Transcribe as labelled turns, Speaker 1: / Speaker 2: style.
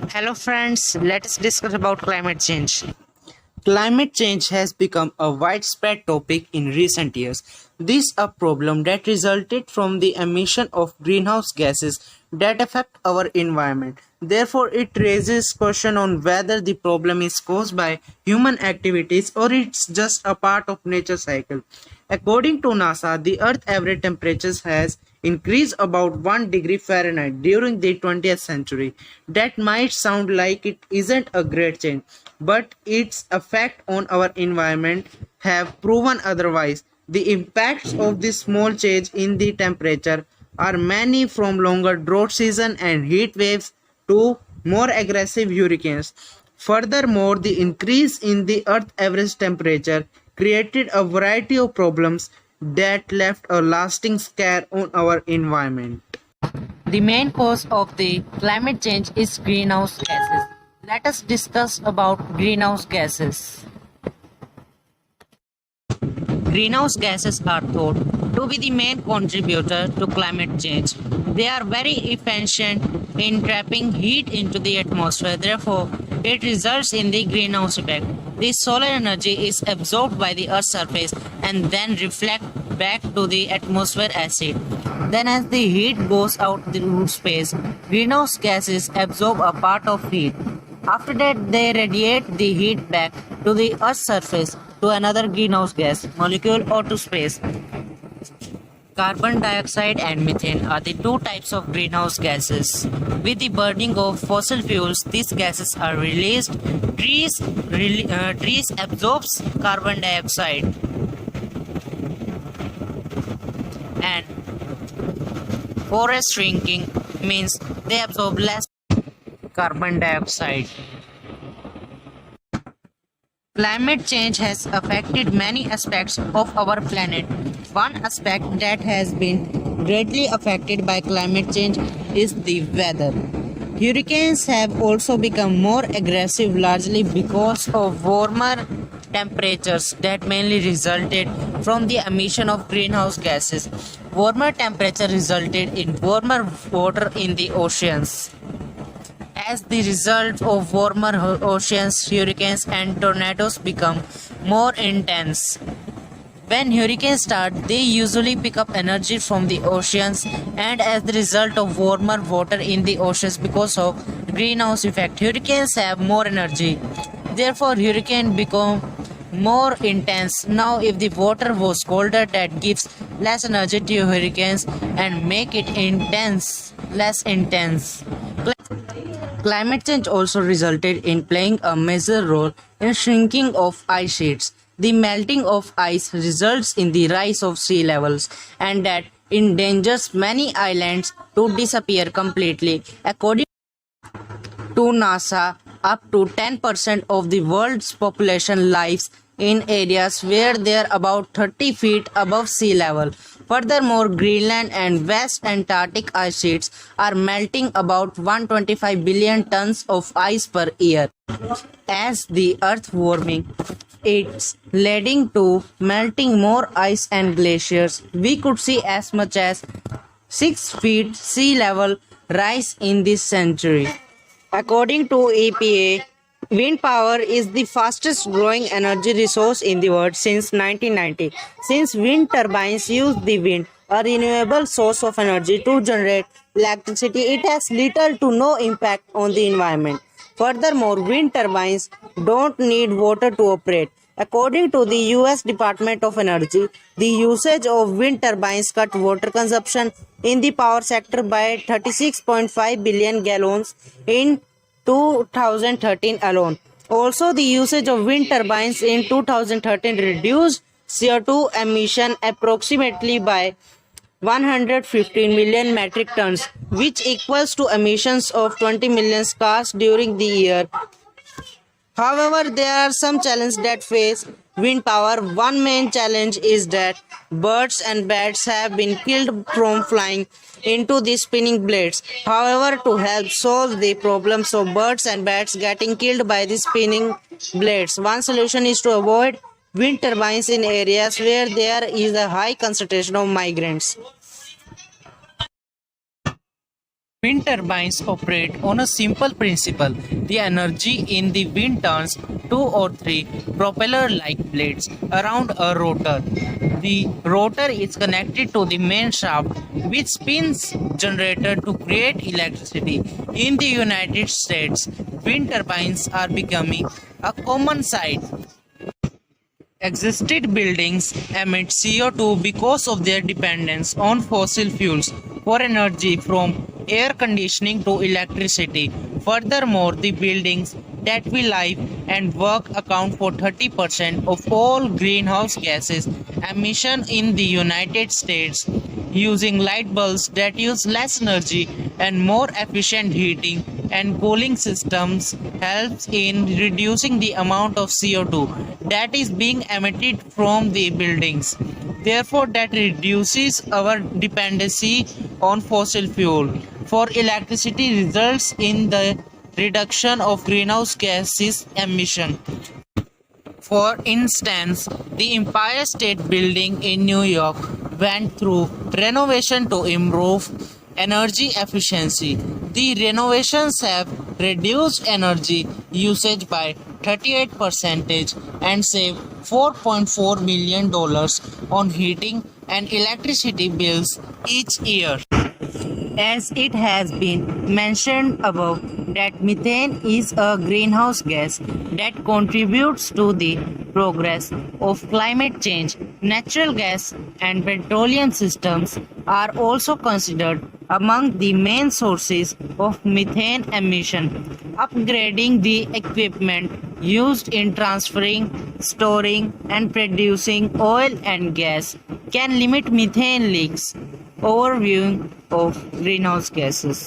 Speaker 1: Hello friends, let's discuss about climate change.
Speaker 2: Climate change has become a widespread topic in recent years. This is a problem that resulted from the emission of greenhouse gases that affect our environment. Therefore, it raises question on whether the problem is caused by human activities or it's just a part of nature cycle. According to NASA, the Earth average temperatures has increased about 1 degree Fahrenheit during the 20th century. That might sound like it isn't a great change, but its effect on our environment have proven otherwise. The impacts of this small change in the temperature are many, from longer drought season and heat waves to more aggressive hurricanes. Furthermore, the increase in the Earth average temperature created a variety of problems that left a lasting scar on our environment.
Speaker 1: The main cause of the climate change is greenhouse gases. Let us discuss about greenhouse gases. Greenhouse gases are thought to be the main contributor to climate change. They are very efficient in trapping heat into the atmosphere, therefore, it results in the greenhouse effect. The solar energy is absorbed by the Earth's surface and then reflect back to the atmosphere as heat. Then, as the heat goes out through space, greenhouse gases absorb a part of heat. After that, they radiate the heat back to the Earth's surface to another greenhouse gas molecule or to space. Carbon dioxide and methane are the two types of greenhouse gases. With the burning of fossil fuels, these gases are released. Trees absorbs carbon dioxide and forest shrinking means they absorb less carbon dioxide. Climate change has affected many aspects of our planet. One aspect that has been greatly affected by climate change is the weather. Hurricanes have also become more aggressive largely because of warmer temperatures that mainly resulted from the emission of greenhouse gases. Warmer temperature resulted in warmer water in the oceans. As the result of warmer oceans, hurricanes and tornadoes become more intense. When hurricanes start, they usually pick up energy from the oceans, and as the result of warmer water in the oceans because of greenhouse effect, hurricanes have more energy. Therefore, hurricane become more intense. Now, if the water was colder, that gives less energy to hurricanes and make it less intense. Climate change also resulted in playing a major role in shrinking of ice sheets. The melting of ice results in the rise of sea levels, and that endangers many islands to disappear completely. According to NASA, up to 10% of the world's population lives in areas where they are about 30 feet above sea level. Furthermore, Greenland and West Antarctic ice sheets are melting about 125 billion tons of ice per year. As the earth warming, it's leading to melting more ice and glaciers. We could see as much as 6 feet sea level rise in this century. According to EPA, wind power is the fastest growing energy resource in the world since 1990. Since wind turbines use the wind, a renewable source of energy, to generate electricity, it has little to no impact on the environment. Furthermore, wind turbines don't need water to operate. According to the US Department of Energy, the usage of wind turbines cut water consumption in the power sector by 36.5 billion gallons in 2013 alone. Also, the usage of wind turbines in 2013 reduced CO2 emission approximately by 115 million metric tons, which equals to emissions of 20 million cars during the year. However, there are some challenges that face wind power. One main challenge is that birds and bats have been killed from flying into the spinning blades. However, to help solve the problems of birds and bats getting killed by the spinning blades, one solution is to avoid wind turbines in areas where there is a high concentration of migrants.
Speaker 2: Wind turbines operate on a simple principle. The energy in the wind turns two or three propeller like blades around a rotor. The rotor is connected to the main shaft, which spins generator to create electricity. In the United States, wind turbines are becoming a common sight. Existing buildings emit CO2 because of their dependence on fossil fuels for energy from air conditioning to electricity. Furthermore, the buildings that we live and work account for 30% of all greenhouse gases emission in the United States. Using light bulbs that use less energy and more efficient heating and cooling systems helps in reducing the amount of CO2 that is being emitted from the buildings. Therefore, that reduces our dependency on fossil fuel. For electricity results in the reduction of greenhouse gases emission. For instance, the Empire State Building in New York went through renovation to improve energy efficiency. The renovations have reduced energy usage by 38% and saved $4.4 million on heating and electricity bills each year. As it has been mentioned above, that methane is a greenhouse gas that contributes to the progress of climate change. Natural gas and petroleum systems are also considered among the main sources of methane emission. Upgrading the equipment used in transferring, storing, and producing oil and gas can limit methane leaks. Overview of greenhouse gases.